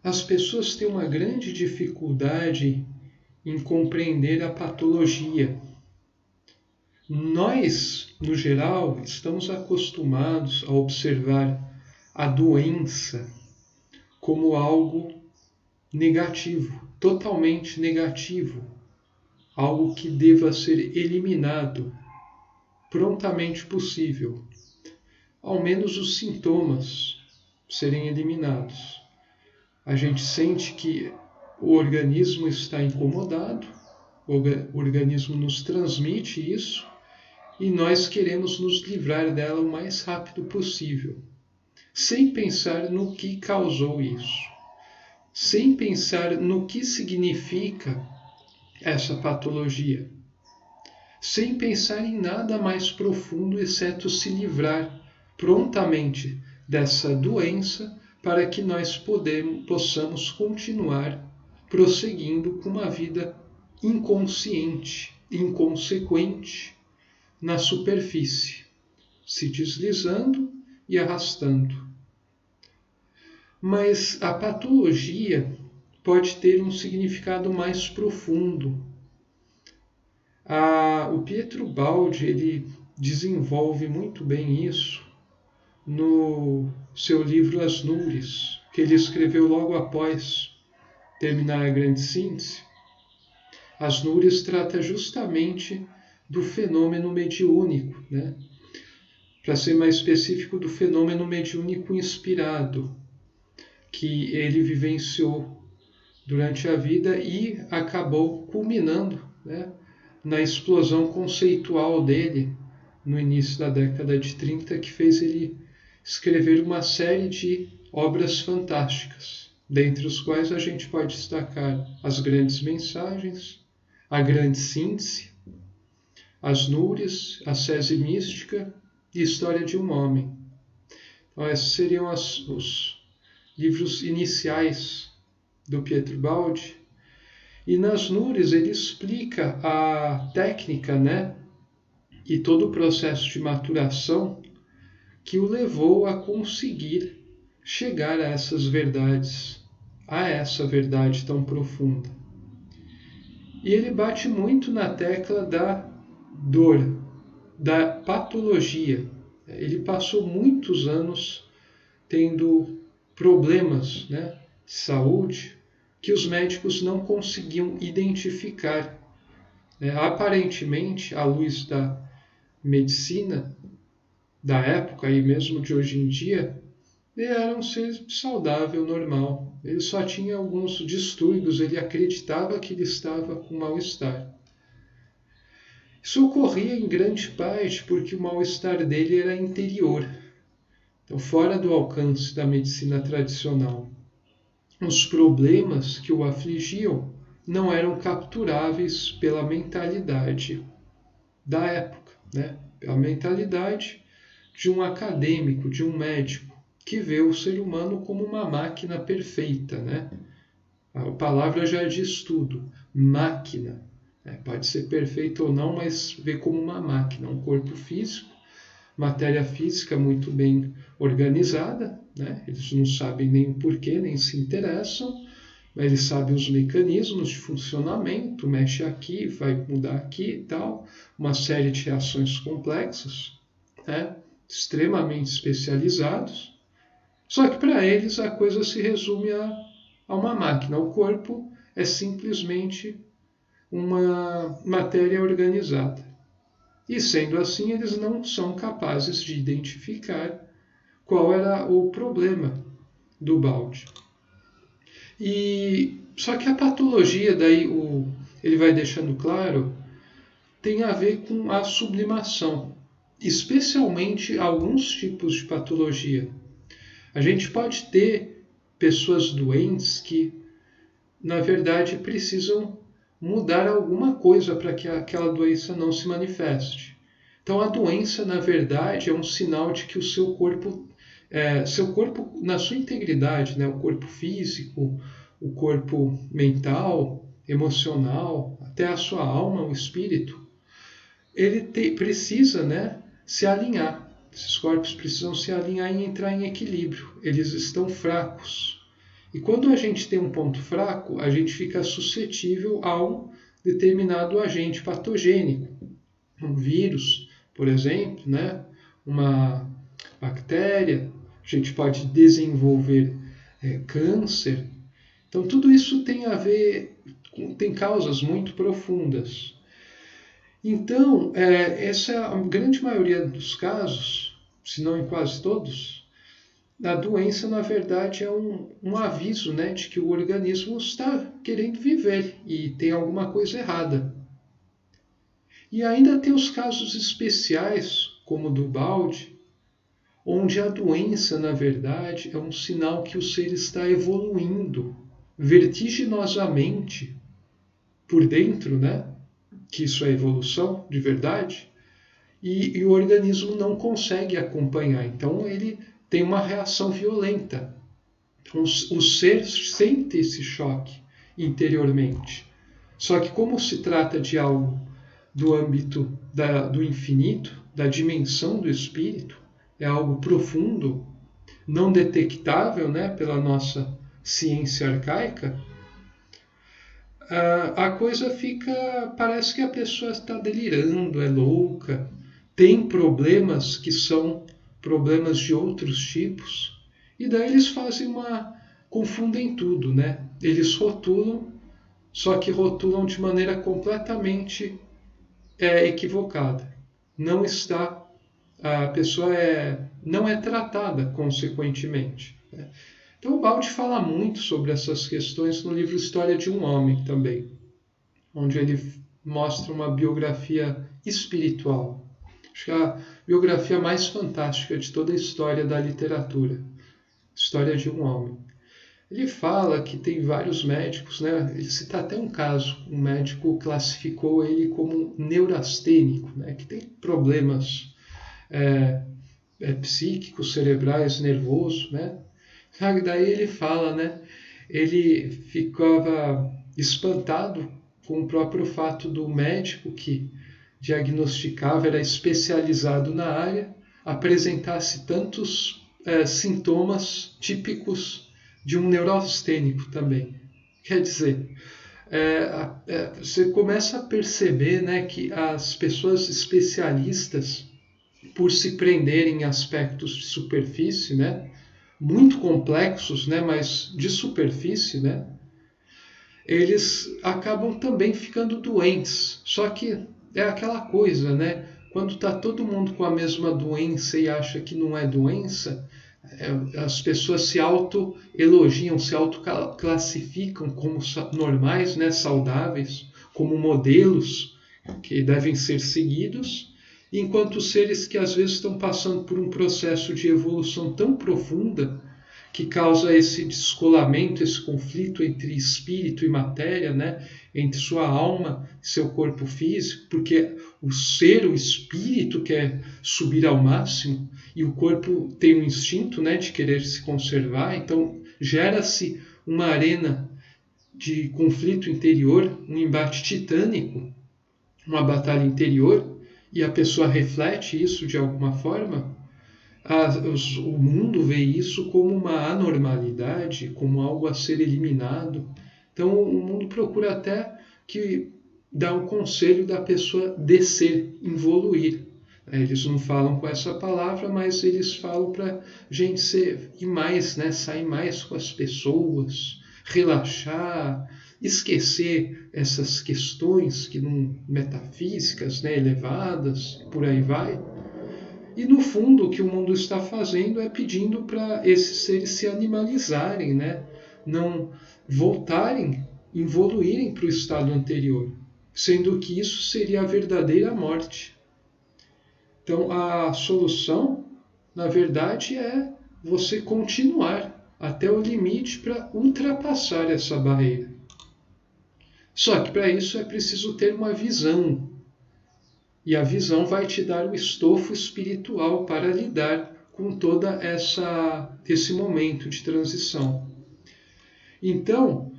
as pessoas têm uma grande dificuldade em compreender a patologia. Nós, no geral, estamos acostumados a observar a doença como algo negativo, totalmente negativo, algo que deva ser eliminado prontamente possível, ao menos os sintomas serem eliminados. A gente sente que o organismo está incomodado, o organismo nos transmite isso e nós queremos nos livrar dela o mais rápido possível, sem pensar no que causou isso, sem pensar no que significa essa patologia, sem pensar em nada mais profundo, exceto se livrar prontamente dessa doença para que nós possamos continuar prosseguindo com uma vida inconsciente, inconsequente na superfície, se deslizando e arrastando. Mas a patologia pode ter um significado mais profundo. O Pietro Baldi ele desenvolve muito bem isso no seu livro As Nures, que ele escreveu logo após terminar a Grande Síntese. As Nures trata justamente do fenômeno mediúnico, né? Para ser mais específico, do fenômeno mediúnico inspirado, que ele vivenciou durante a vida e acabou culminando, né, na explosão conceitual dele no início da década de 30, que fez ele escrever uma série de obras fantásticas, dentre os quais a gente pode destacar As Grandes Mensagens, A Grande Síntese, As Nures, A Sese Mística e História de um Homem. Então, esses seriam os livros iniciais do Pietro Baldi. E nas Nures ele explica a técnica, né, e todo o processo de maturação que o levou a conseguir chegar a essas verdades, a essa verdade tão profunda. E ele bate muito na tecla da dor, da patologia. Ele passou muitos anos tendo problemas, né, de saúde que os médicos não conseguiam identificar. Aparentemente, à luz da medicina da época e mesmo de hoje em dia, ele era um ser saudável, normal. Ele só tinha alguns distúrbios, ele acreditava que ele estava com mal-estar. Isso ocorria em grande parte porque o mal-estar dele era interior, então fora do alcance da medicina tradicional. Os problemas que o afligiam não eram capturáveis pela mentalidade da época, né? Pela mentalidade de um acadêmico, de um médico, que vê o ser humano como uma máquina perfeita, né? A palavra já diz tudo, máquina. Pode ser perfeito ou não, mas vê como uma máquina, um corpo físico, matéria física muito bem organizada, né? Eles não sabem nem o porquê, nem se interessam, mas eles sabem os mecanismos de funcionamento, mexe aqui, vai mudar aqui e tal, uma série de reações complexas, né? Extremamente especializados. Só que para eles a coisa se resume a uma máquina. O corpo é simplesmente uma matéria organizada. E sendo assim, eles não são capazes de identificar qual era o problema do Baldi. Só que a patologia, daí ele vai deixando claro, tem a ver com a sublimação, especialmente alguns tipos de patologia. A gente pode ter pessoas doentes que, na verdade, precisam mudar alguma coisa para que aquela doença não se manifeste. Então, a doença, na verdade, é um sinal de que o seu corpo na sua integridade, né, o corpo físico, o corpo mental, emocional, até a sua alma, o espírito, ele precisa, né, se alinhar. Esses corpos precisam se alinhar e entrar em equilíbrio. Eles estão fracos. E quando a gente tem um ponto fraco, a gente fica suscetível a um determinado agente patogênico. Um vírus, por exemplo, né? Uma bactéria, a gente pode desenvolver câncer. Então, tudo isso tem a ver, tem causas muito profundas. Então, essa é a grande maioria dos casos, se não em quase todos, a doença, na verdade, é um aviso, né, de que o organismo está querendo viver e tem alguma coisa errada. E ainda tem os casos especiais, como o do balde, onde a doença, na verdade, é um sinal que o ser está evoluindo vertiginosamente por dentro, né? Que isso é evolução de verdade, e o organismo não consegue acompanhar. Então ele tem uma reação violenta. Então, o ser sente esse choque interiormente. Só que como se trata de algo do âmbito do infinito, da dimensão do espírito, é algo profundo, não detectável, né, pela nossa ciência arcaica, a coisa fica, parece que a pessoa está delirando, é louca, tem problemas que são problemas de outros tipos, e daí eles confundem tudo, né? Eles rotulam, só que rotulam de maneira completamente equivocada. A pessoa não é tratada consequentemente, né? Então o Baldi fala muito sobre essas questões no livro História de um Homem também, onde ele mostra uma biografia espiritual. Acho que é a biografia mais fantástica de toda a história da literatura. História de um Homem. Ele fala que tem vários médicos, né? Ele cita até um caso, um médico classificou ele como neurastênico, né? Que tem problemas psíquicos, cerebrais, nervoso, né? Daí ele fala, né? Ele ficava espantado com o próprio fato do médico que diagnosticava, era especializado na área, apresentasse tantos sintomas típicos de um neurastênico também. Quer dizer, você começa a perceber, né, que as pessoas especialistas, por se prenderem em aspectos de superfície, né, muito complexos, né, mas de superfície, né, eles acabam também ficando doentes. Só que é aquela coisa, né? Quando está todo mundo com a mesma doença e acha que não é doença, as pessoas se auto-elogiam, se auto-classificam como normais, né, saudáveis, como modelos que devem ser seguidos, enquanto seres que às vezes estão passando por um processo de evolução tão profunda que causa esse descolamento, esse conflito entre espírito e matéria, né? Entre sua alma e seu corpo físico, porque o ser, o espírito quer subir ao máximo e o corpo tem um instinto, né, de querer se conservar, então gera-se uma arena de conflito interior, um embate titânico, uma batalha interior, e a pessoa reflete isso de alguma forma. O mundo vê isso como uma anormalidade, como algo a ser eliminado. Então o mundo procura até que dá um conselho da pessoa descer, evoluir. Eles não falam com essa palavra, mas eles falam para a gente ir mais, né? Sair mais com as pessoas, relaxar, esquecer essas questões que não metafísicas, né, elevadas, por aí vai. E no fundo o que o mundo está fazendo é pedindo para esses seres se animalizarem, né? Não voltarem, evoluírem para o estado anterior, sendo que isso seria a verdadeira morte. Então a solução, na verdade, é você continuar até o limite para ultrapassar essa barreira. Só que para isso é preciso ter uma visão. E a visão vai te dar o estofo espiritual para lidar com toda esse momento de transição. Então,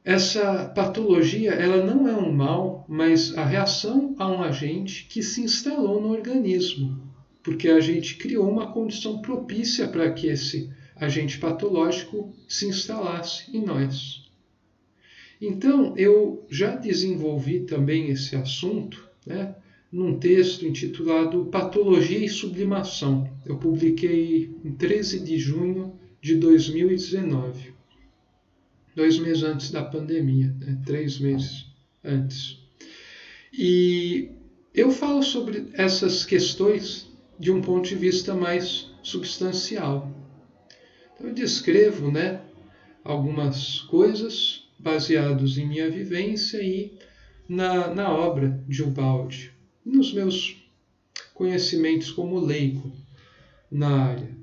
essa patologia, ela não é um mal, mas a reação a um agente que se instalou no organismo, porque a gente criou uma condição propícia para que esse agente patológico se instalasse em nós. Então, eu já desenvolvi também esse assunto, né, num texto intitulado Patologia e Sublimação. Eu publiquei em 13 de junho de 2019, 2 meses antes da pandemia, né, 3 meses antes. E eu falo sobre essas questões de um ponto de vista mais substancial. Então, eu descrevo, né, algumas coisas baseados em minha vivência e na obra de Ubaldi, nos meus conhecimentos como leigo na área.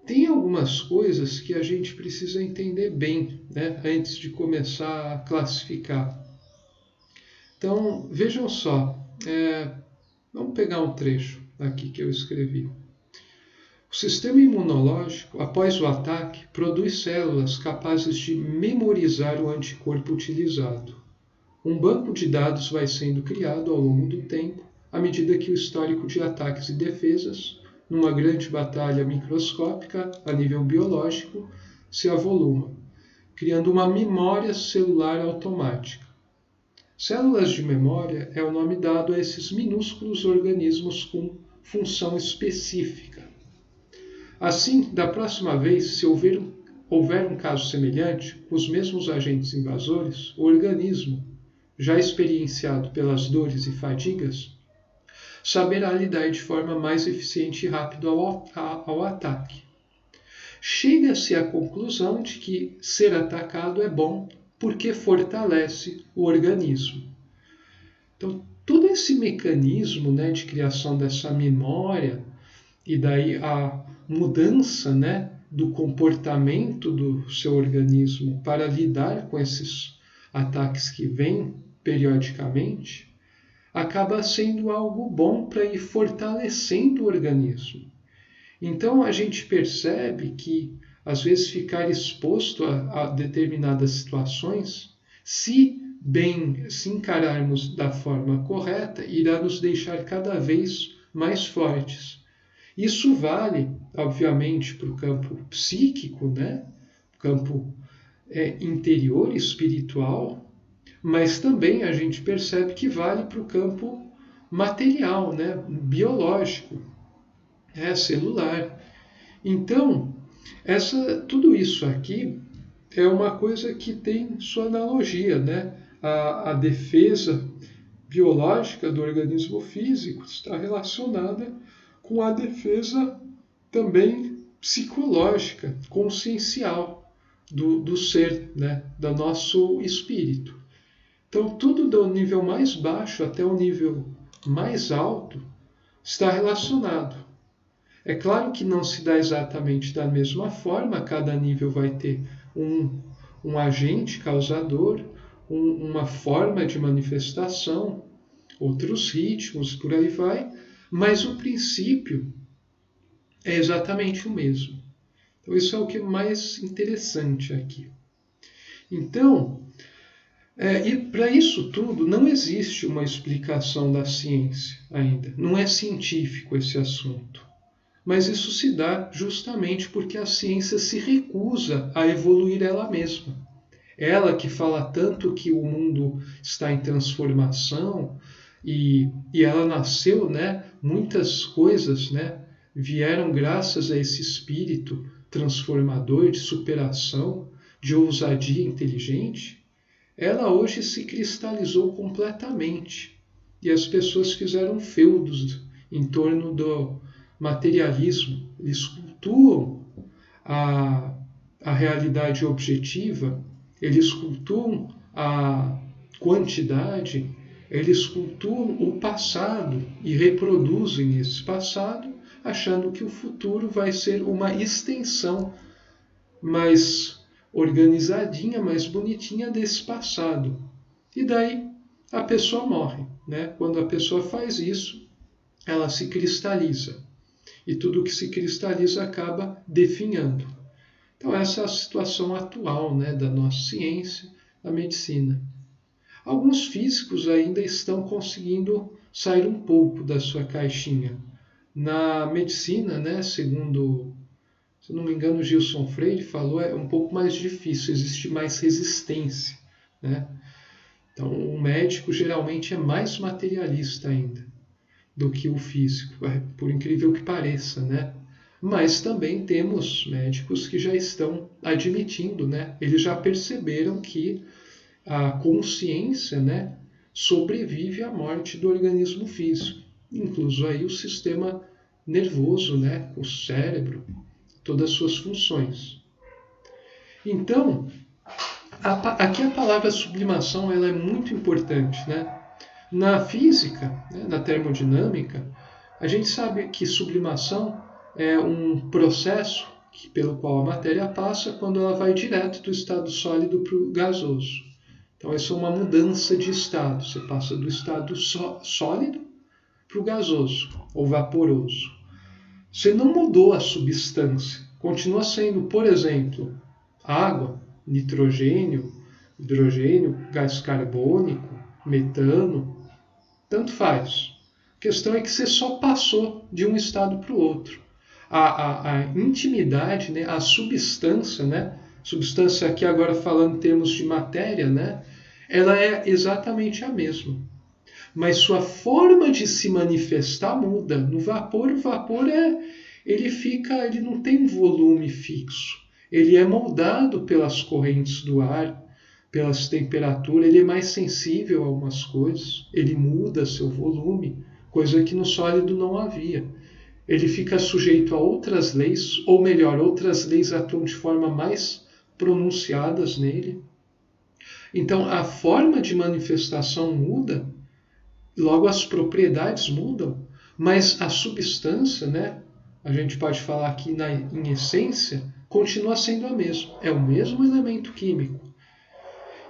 Tem algumas coisas que a gente precisa entender bem, né, antes de começar a classificar. Então, vejam só, vamos pegar um trecho aqui que eu escrevi. O sistema imunológico, após o ataque, produz células capazes de memorizar o anticorpo utilizado. Um banco de dados vai sendo criado ao longo do tempo, à medida que o histórico de ataques e defesas, numa grande batalha microscópica a nível biológico, se avoluma, criando uma memória celular automática. Células de memória é o nome dado a esses minúsculos organismos com função específica. Assim, da próxima vez, se houver um caso semelhante, os mesmos agentes invasores, o organismo, já experienciado pelas dores e fadigas, saberá lidar de forma mais eficiente e rápida ao ataque. Chega-se à conclusão de que ser atacado é bom porque fortalece o organismo. Então, todo esse mecanismo, né, de criação dessa memória e daí a mudança, né, do comportamento do seu organismo para lidar com esses ataques que vêm periodicamente, acaba sendo algo bom para ir fortalecendo o organismo. Então a gente percebe que, às vezes, ficar exposto a determinadas situações, se encararmos da forma correta, irá nos deixar cada vez mais fortes. Isso vale, obviamente, para o campo psíquico, né? Campo interior, espiritual, mas também a gente percebe que vale para o campo material, né? Biológico, celular. Então, tudo isso aqui é uma coisa que tem sua analogia, né? A defesa biológica do organismo físico está relacionada com a defesa também psicológica, consciencial do ser, né? Do nosso espírito. Então, tudo do nível mais baixo até o nível mais alto está relacionado. É claro que não se dá exatamente da mesma forma, cada nível vai ter um agente causador, uma forma de manifestação, outros ritmos, por aí vai, mas o princípio é exatamente o mesmo. Então, isso é o que é mais interessante aqui. Então, e para isso tudo, não existe uma explicação da ciência ainda. Não é científico esse assunto. Mas isso se dá justamente porque a ciência se recusa a evoluir ela mesma. Ela que fala tanto que o mundo está em transformação e ela nasceu, né? Muitas coisas, né, vieram graças a esse espírito transformador de superação, de ousadia inteligente. Ela hoje se cristalizou completamente e as pessoas fizeram feudos em torno do materialismo. Eles cultuam a realidade objetiva, eles cultuam a quantidade, eles cultuam o passado e reproduzem esse passado, achando que o futuro vai ser uma extensão mais organizadinha, mais bonitinha desse passado. E daí a pessoa morre, né? Quando a pessoa faz isso, ela se cristaliza. E tudo que se cristaliza acaba definhando. Então essa é a situação atual, né, da nossa ciência, da medicina. Alguns físicos ainda estão conseguindo sair um pouco da sua caixinha. Na medicina, né, segundo Se não me engano, Gilson Freire falou, é um pouco mais difícil, existe mais resistência, né? Então, o médico geralmente é mais materialista ainda do que o físico, por incrível que pareça, né? Mas também temos médicos que já estão admitindo, né? Eles já perceberam que a consciência, né, sobrevive à morte do organismo físico, incluso aí o sistema nervoso, né, o cérebro, todas as suas funções. Então, aqui a palavra sublimação ela é muito importante, né? Na física, né, na termodinâmica, a gente sabe que sublimação é um processo pelo qual a matéria passa quando ela vai direto do estado sólido para o gasoso. Então, isso é uma mudança de estado. Você passa do estado sólido para o gasoso ou vaporoso. Você não mudou a substância. Continua sendo, por exemplo, água, nitrogênio, hidrogênio, gás carbônico, metano, tanto faz. A questão é que você só passou de um estado para o outro. A intimidade, né, a substância, né, substância aqui agora falando em termos de matéria, né, ela é exatamente a mesma. Mas sua forma de se manifestar muda. No vapor, o vapor ele não tem um volume fixo. Ele é moldado pelas correntes do ar, pelas temperaturas, ele é mais sensível a algumas coisas, ele muda seu volume, coisa que no sólido não havia. Ele fica sujeito a outras leis, ou melhor, outras leis atuam de forma mais pronunciadas nele. Então, a forma de manifestação muda, logo as propriedades mudam, mas a substância, né, a gente pode falar aqui em essência, continua sendo a mesma. É o mesmo elemento químico.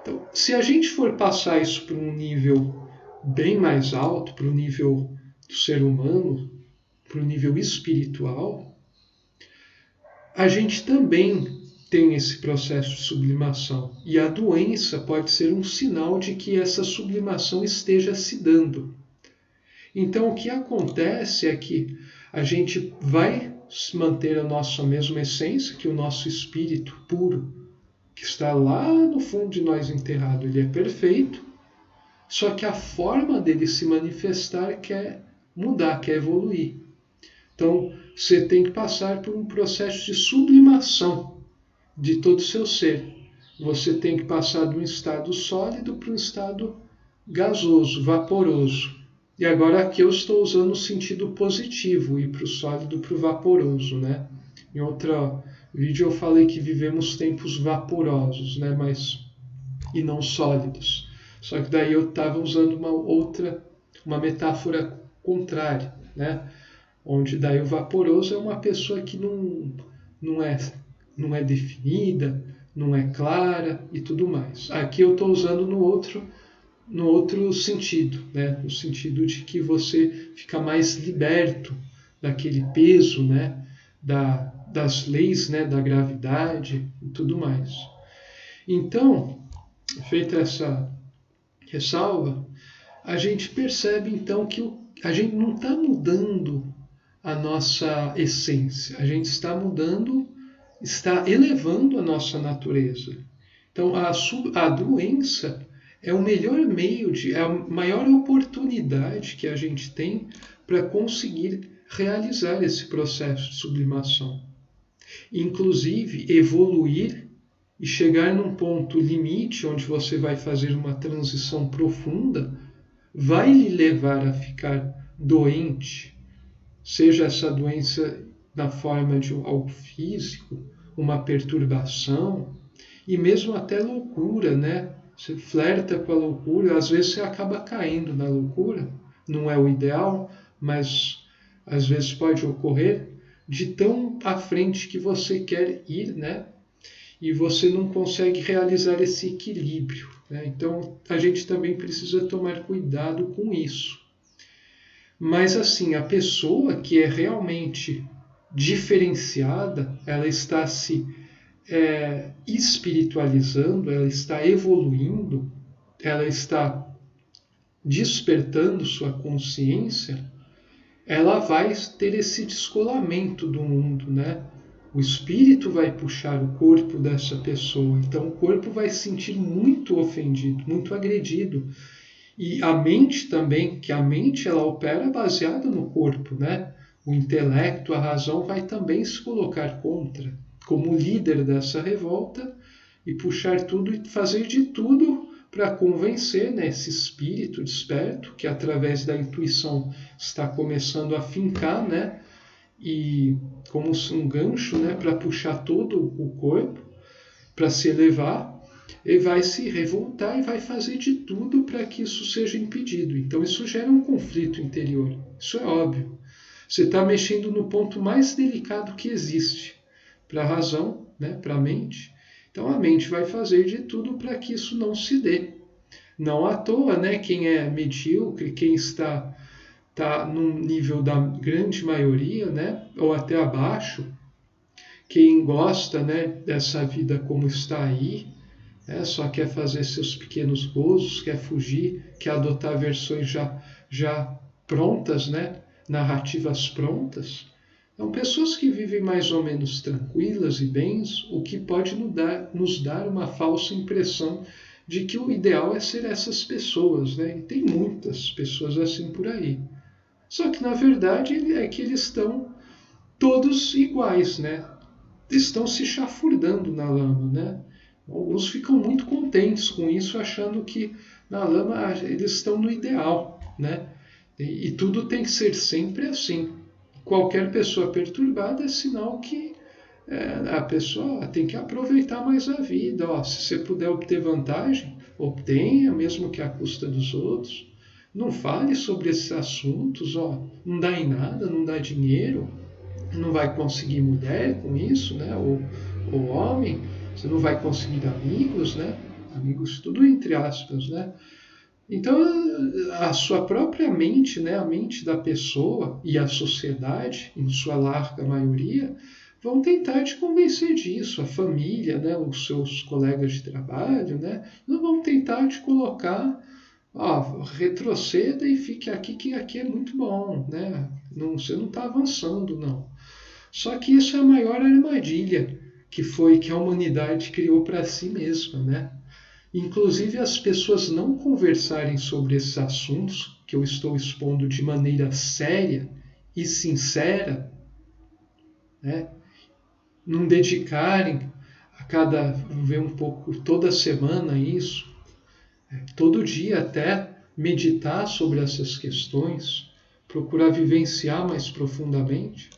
Então, se a gente for passar isso para um nível bem mais alto, para o nível do ser humano, para o nível espiritual, a gente também tem esse processo de sublimação. E a doença pode ser um sinal de que essa sublimação esteja se dando. Então, o que acontece é que a gente vai manter a nossa mesma essência, que o nosso espírito puro, que está lá no fundo de nós enterrado, ele é perfeito, só que a forma dele se manifestar quer mudar, quer evoluir. Então, você tem que passar por um processo de sublimação de todo o seu ser. Você tem que passar de um estado sólido para um estado gasoso, vaporoso. E agora aqui eu estou usando o sentido positivo, ir para o sólido para o vaporoso, né? Em outro vídeo eu falei que vivemos tempos vaporosos, né? E não sólidos. Só que daí eu estava usando uma metáfora contrária, né? Onde daí o vaporoso é uma pessoa que não é definida, não é clara e tudo mais. Aqui eu estou usando no outro sentido, né? No sentido de que você fica mais liberto daquele peso, né? Das leis, né? Da gravidade e tudo mais. Então, feita essa ressalva, a gente percebe então que a gente não está mudando a nossa essência, a gente está elevando a nossa natureza. Então, a doença é o melhor meio, é a maior oportunidade que a gente tem para conseguir realizar esse processo de sublimação. Inclusive, evoluir e chegar num ponto limite onde você vai fazer uma transição profunda, vai lhe levar a ficar doente, seja essa doença na forma de algo físico, uma perturbação, e mesmo até loucura, né? Você flerta com a loucura, às vezes você acaba caindo na loucura, não é o ideal, mas às vezes pode ocorrer de tão à frente que você quer ir, né? E você não consegue realizar esse equilíbrio, né? Então a gente também precisa tomar cuidado com isso. Mas assim, a pessoa que é realmente diferenciada, ela está se espiritualizando, ela está evoluindo, ela está despertando sua consciência, ela vai ter esse descolamento do mundo, né? O espírito vai puxar o corpo dessa pessoa. Então o corpo vai se sentir muito ofendido, muito agredido. E a mente também, que a mente ela opera baseada no corpo, né? O intelecto, a razão vai também se colocar contra, como líder dessa revolta e puxar tudo e fazer de tudo para convencer, né, esse espírito desperto que através da intuição está começando a fincar, né? E como um gancho, né, para puxar todo o corpo para se elevar, ele vai se revoltar e vai fazer de tudo para que isso seja impedido. Então isso gera um conflito interior. Isso é óbvio. Você está mexendo no ponto mais delicado que existe para a razão, né, para a mente. Então a mente vai fazer de tudo para que isso não se dê. Não à toa, né, quem é medíocre, quem está no nível da grande maioria, né, ou até abaixo, quem gosta, né, dessa vida como está aí, só quer fazer seus pequenos gozos, quer fugir, quer adotar versões já prontas, né, narrativas prontas. São pessoas que vivem mais ou menos tranquilas e bens, o que pode nos dar uma falsa impressão de que o ideal é ser essas pessoas, né? E tem muitas pessoas assim por aí. Só que na verdade é que eles estão todos iguais, né? Estão se chafurdando na lama, né? Alguns ficam muito contentes com isso, achando que na lama eles estão no ideal, né? E tudo tem que ser sempre assim. Qualquer pessoa perturbada é sinal que a pessoa tem que aproveitar mais a vida. Ó, se você puder obter vantagem, obtenha, mesmo que à custa dos outros. Não fale sobre esses assuntos, ó, não dá em nada, não dá dinheiro, não vai conseguir mulher com isso, né? Ou homem, você não vai conseguir amigos, né? Amigos, tudo entre aspas, né? Então, a sua própria mente, né, a mente da pessoa e a sociedade, em sua larga maioria, vão tentar te convencer disso. A família, né, os seus colegas de trabalho, né, não vão tentar te colocar, retroceda e fique aqui, que aqui é muito bom, né? Não, você não está avançando, não. Só que isso é a maior armadilha que a humanidade criou para si mesma, né? Inclusive as pessoas não conversarem sobre esses assuntos que eu estou expondo de maneira séria e sincera, né? Não dedicarem ver um pouco toda semana isso, todo dia até meditar sobre essas questões, procurar vivenciar mais profundamente.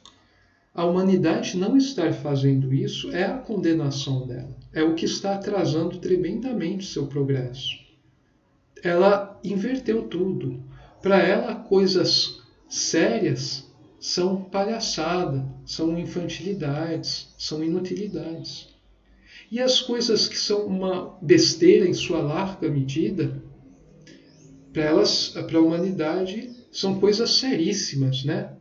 A humanidade não estar fazendo isso é a condenação dela. É o que está atrasando tremendamente seu progresso. Ela inverteu tudo. Para ela, coisas sérias são palhaçada, são infantilidades, são inutilidades. E as coisas que são uma besteira em sua larga medida, para a humanidade, são coisas seríssimas, né?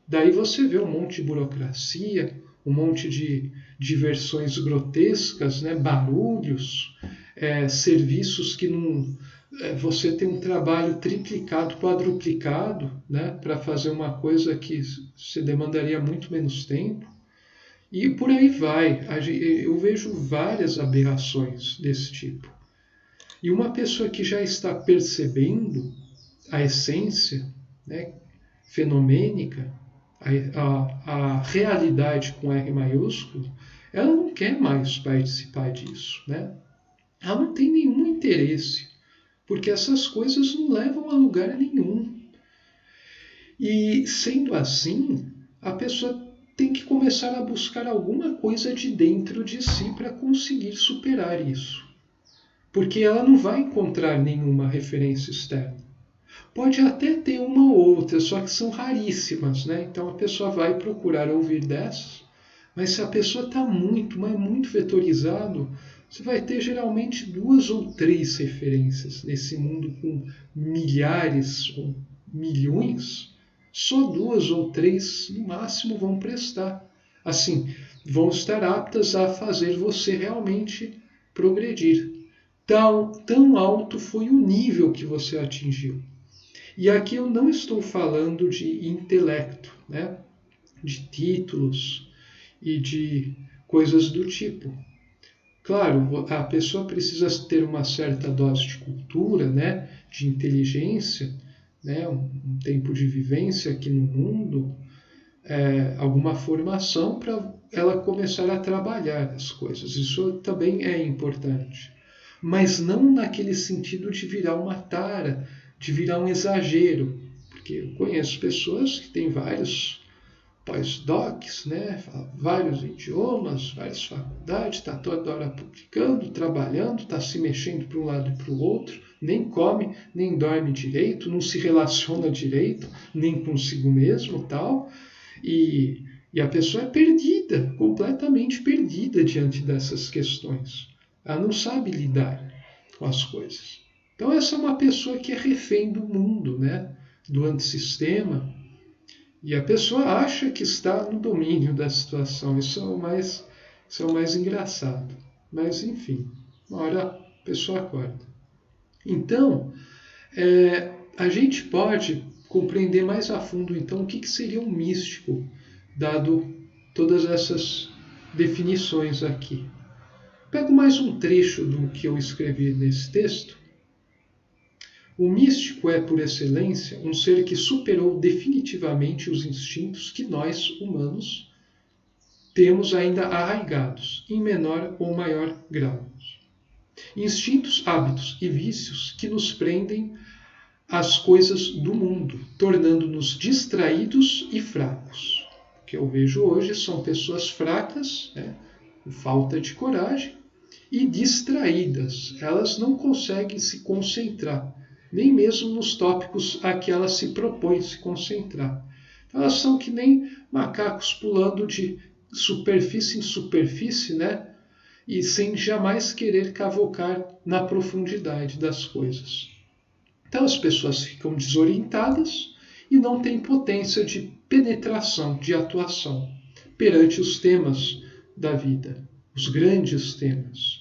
Daí você vê um monte de burocracia, um monte de diversões grotescas, né? Barulhos, serviços que não. Você tem um trabalho triplicado, quadruplicado, né? Para fazer uma coisa que você demandaria muito menos tempo. E por aí vai. Eu vejo várias aberrações desse tipo. E uma pessoa que já está percebendo a essência, né, fenomênica, a realidade com R maiúsculo, ela não quer mais participar disso, né? Ela não tem nenhum interesse, porque essas coisas não levam a lugar nenhum. E sendo assim, a pessoa tem que começar a buscar alguma coisa de dentro de si para conseguir superar isso. Porque ela não vai encontrar nenhuma referência externa. Pode até ter uma ou outra, só que são raríssimas, né? Então a pessoa vai procurar ouvir dessas, mas se a pessoa está muito, mas muito vetorizado, você vai ter geralmente 2 ou 3 referências nesse mundo com milhares ou milhões. Só 2 ou 3 no máximo vão prestar. Assim, vão estar aptas a fazer você realmente progredir. Tão alto foi o nível que você atingiu. E aqui eu não estou falando de intelecto, né? De títulos e de coisas do tipo. Claro, a pessoa precisa ter uma certa dose de cultura, né, de inteligência, né, um tempo de vivência aqui no mundo, alguma formação para ela começar a trabalhar as coisas. Isso também é importante. Mas não naquele sentido de virar uma tara, de virar um exagero. Porque eu conheço pessoas que têm vários pós-docs, né? Vários idiomas, várias faculdades, está toda hora publicando, trabalhando, está se mexendo para um lado e para o outro, nem come, nem dorme direito, não se relaciona direito, nem consigo mesmo, tal. E a pessoa é perdida, completamente perdida diante dessas questões. Ela não sabe lidar com as coisas. Então essa é uma pessoa que é refém do mundo, né? Do antissistema, e a pessoa acha que está no domínio da situação. Isso é o mais engraçado. Mas, enfim, uma hora a pessoa acorda. Então, a gente pode compreender mais a fundo, então, o que seria um místico, dado todas essas definições aqui. Pego mais um trecho do que eu escrevi nesse texto. O místico é, por excelência, um ser que superou definitivamente os instintos que nós, humanos, temos ainda arraigados, em menor ou maior grau. Instintos, hábitos e vícios que nos prendem às coisas do mundo, tornando-nos distraídos e fracos. O que eu vejo hoje são pessoas fracas, né, com falta de coragem, e distraídas. Elas não conseguem se concentrar, nem mesmo nos tópicos a que elas se propõem se concentrar. Elas são que nem macacos pulando de superfície em superfície, né? E sem jamais querer cavocar na profundidade das coisas. Então as pessoas ficam desorientadas e não têm potência de penetração, de atuação perante os temas da vida, os grandes temas.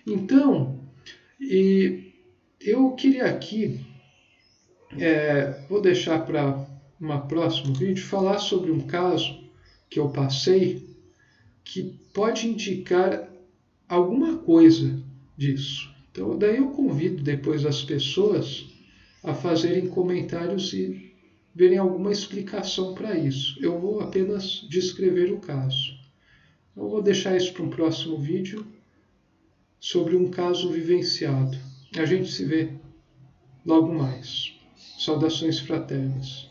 Então, eu queria aqui, vou deixar para um próximo vídeo, falar sobre um caso que eu passei que pode indicar alguma coisa disso. Então, daí eu convido depois as pessoas a fazerem comentários e verem alguma explicação para isso. Eu vou apenas descrever o caso. Eu vou deixar isso para um próximo vídeo sobre um caso vivenciado. A gente se vê logo mais. Saudações fraternas.